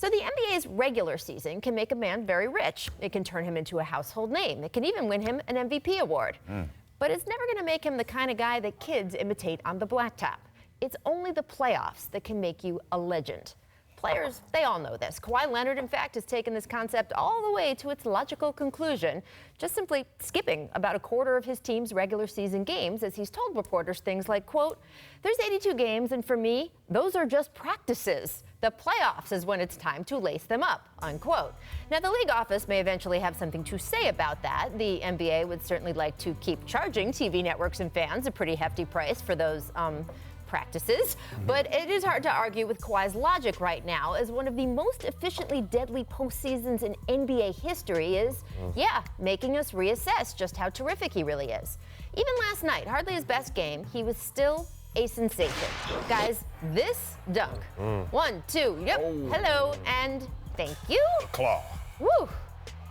So the NBA's regular season can make a man very rich. It can turn him into a household name. It can even win him an MVP award. But it's never going to make him the kind of guy that kids imitate on the blacktop. It's only the playoffs that can make you a legend. Players, they all know this. Kawhi Leonard, in fact, has taken this concept all the way to its logical conclusion, just simply skipping about a quarter of his team's regular season games as he's told reporters things like, quote, "There's 82 games, and for me, those are just practices. The playoffs is when it's time to lace them up," unquote. Now, the league office may eventually have something to say about that. The NBA would certainly like to keep charging TV networks and fans a pretty hefty price for those practices, but it is hard to argue with Kawhi's logic right now, as one of the most efficiently deadly postseasons in NBA history is, making us reassess just how terrific he really is. Even last night, hardly his best game, he was still a sensation. Guys, this dunk. 1, 2, hello, and thank you. Claw. Woo.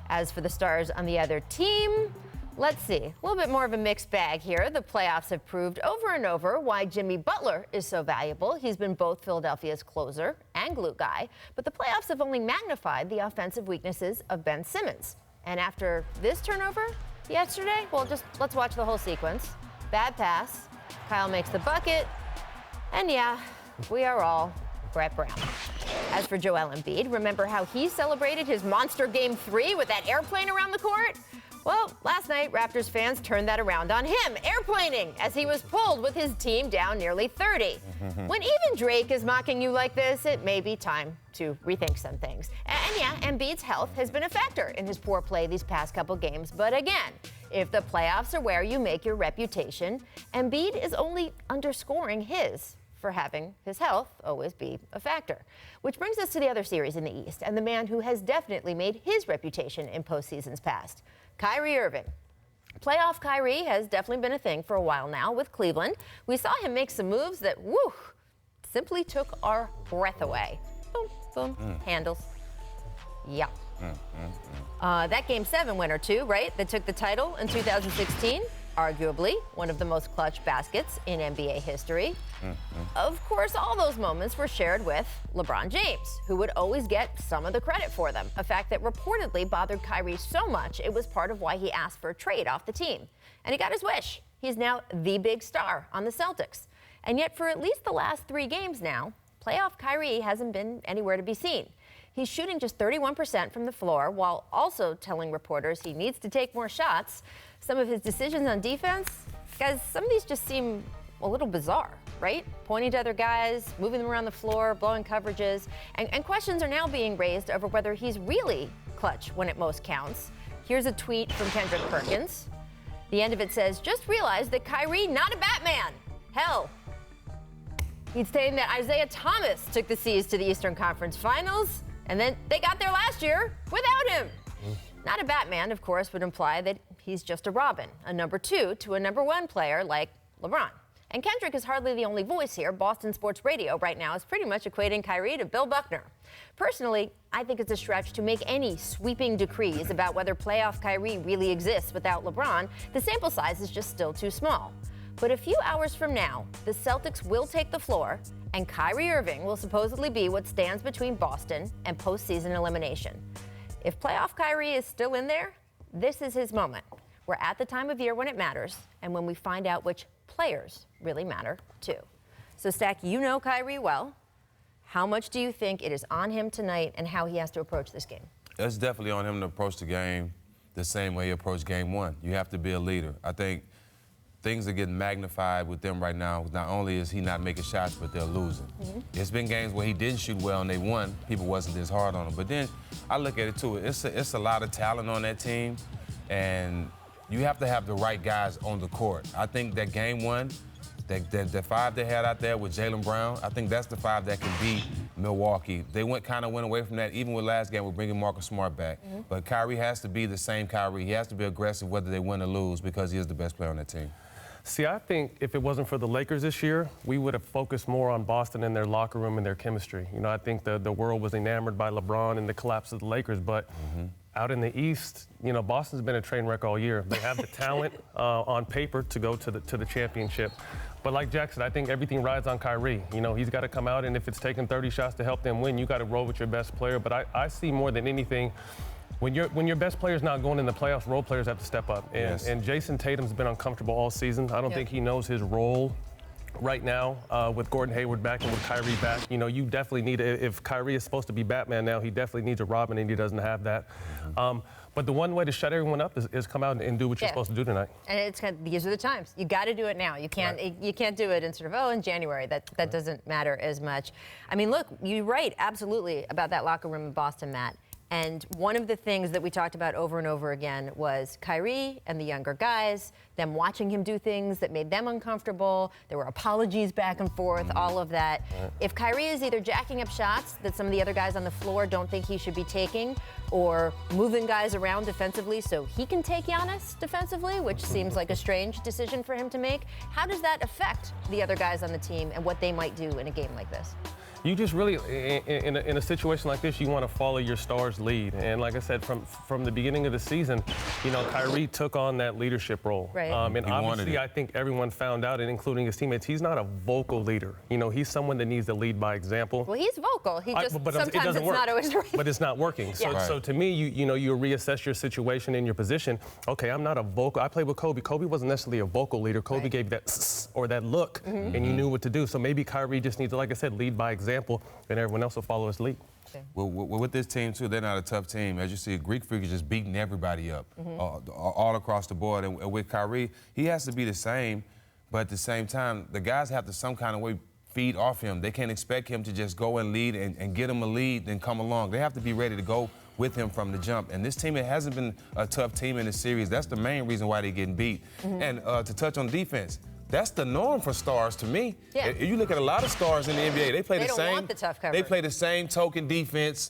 As for the stars on the other team, let's see, a little bit more of a mixed bag here. The playoffs have proved over and over why Jimmy Butler is so valuable. He's been both Philadelphia's closer and glue guy, but the playoffs have only magnified the offensive weaknesses of Ben Simmons. And after this turnover yesterday, well, just let's watch the whole sequence. Bad pass, Kyle makes the bucket, and we are all Brett Brown. As for Joel Embiid, remember how he celebrated his monster Game 3 with that airplane around the court? Well, last night, Raptors fans turned that around on him, airplaning, as he was pulled with his team down nearly 30. When even Drake is mocking you like this, it may be time to rethink some things. And Embiid's health has been a factor in his poor play these past couple games. But again, if the playoffs are where you make your reputation, Embiid is only underscoring his for having his health always be a factor. Which brings us to the other series in the East, and the man who has definitely made his reputation in postseasons past. Kyrie Irving. Playoff Kyrie has definitely been a thing for a while now with Cleveland. We saw him make some moves that, simply took our breath away. Boom, boom, handles. That Game 7 winner, too, right? That took the title in 2016. Arguably one of the most clutch baskets in NBA history. Of course, all those moments were shared with LeBron James, who would always get some of the credit for them, a fact that reportedly bothered Kyrie so much it was part of why he asked for a trade off the team. And he got his wish. He's now the big star on the Celtics. And yet for at least the last 3 games now, playoff Kyrie hasn't been anywhere to be seen. He's shooting just 31% from the floor while also telling reporters he needs to take more shots. Some of his decisions on defense, guys, some of these just seem a little bizarre, right? Pointing to other guys, moving them around the floor, blowing coverages. And questions are now being raised over whether he's really clutch when it most counts. Here's a tweet from Kendrick Perkins. The end of it says, "Just realized that Kyrie not a Batman. Hell." He's saying that Isaiah Thomas took the C's to the Eastern Conference Finals, and then they got there last year without him. Not a Batman, of course, would imply that he's just a Robin, a number 2 to a number 1 player like LeBron. And Kendrick is hardly the only voice here. Boston Sports Radio right now is pretty much equating Kyrie to Bill Buckner. Personally, I think it's a stretch to make any sweeping decrees about whether playoff Kyrie really exists without LeBron. The sample size is just still too small. But a few hours from now, the Celtics will take the floor, and Kyrie Irving will supposedly be what stands between Boston and postseason elimination. If playoff Kyrie is still in there, this is his moment. We're at the time of year when it matters, and when we find out which players really matter, too. So, Stack, you know Kyrie well. How much do you think it is on him tonight and how he has to approach this game? It's definitely on him to approach the game the same way he approached Game 1. You have to be a leader. I think things are getting magnified with them right now. Not only is he not making shots, but they're losing. It's been games where he didn't shoot well and they won. People wasn't this hard on him. But then I look at it, too. It's a lot of talent on that team, and you have to have the right guys on the court. I think that Game 1, the 5 they had out there with Jaylen Brown, I think that's the 5 that can beat Milwaukee. They kind of went away from that, even with last game with bringing Marcus Smart back. But Kyrie has to be the same Kyrie. He has to be aggressive whether they win or lose because he is the best player on that team. See, I think if it wasn't for the Lakers this year, we would have focused more on Boston and their locker room and their chemistry. You know, I think the world was enamored by LeBron and the collapse of the Lakers, but out in the East, you know, Boston's been a train wreck all year. They have the talent on paper to go to the championship. But like Jack said, I think everything rides on Kyrie. You know, he's got to come out, and if it's taking 30 shots to help them win, you got to roll with your best player. But I see more than anything, when your best player's not going in the playoffs, role players have to step up. And Jason Tatum's been uncomfortable all season. I don't think he knows his role right now with Gordon Hayward back and with Kyrie back. You know, you definitely need, if Kyrie is supposed to be Batman now, he definitely needs a Robin, and he doesn't have that. But the one way to shut everyone up is come out and do what you're supposed to do tonight. And it's kind of, these are the times. You got to do it now. You can't you can't do it in sort of, in January. That doesn't matter as much. I mean, look, you're right, absolutely, about that locker room in Boston, Matt. And one of the things that we talked about over and over again was Kyrie and the younger guys, them watching him do things that made them uncomfortable. There were apologies back and forth, all of that. If Kyrie is either jacking up shots that some of the other guys on the floor don't think he should be taking, or moving guys around defensively so he can take Giannis defensively, which seems like a strange decision for him to make, how does that affect the other guys on the team and what they might do in a game like this? You just really, in a situation like this, you want to follow your star's lead. And like I said, from the beginning of the season, you know, Kyrie took on that leadership role. Right. And obviously, I think everyone found out, and including his teammates, he's not a vocal leader. You know, he's someone that needs to lead by example. Well, he's vocal. He just, sometimes it's not always right. But it's not working. So, so to me, you know, you reassess your situation and your position. Okay, I'm not a vocal. I played with Kobe. Kobe wasn't necessarily a vocal leader. Kobe gave that or that look, and you knew what to do. So maybe Kyrie just needs to, like I said, lead by example, and everyone else will follow his lead. Well, with this team, too, they're not a tough team. As you see, Greek Freak is just beating everybody up all across the board. And with Kyrie, he has to be the same, but at the same time, the guys have to some kind of way feed off him. They can't expect him to just go and lead and get him a lead and come along. They have to be ready to go with him from the jump. And this team, it hasn't been a tough team in the series. That's the main reason why they're getting beat. And to touch on defense, that's the norm for stars to me. You look at a lot of stars in the NBA, they play the same. They don't want the tough coverage. They play the same token defense.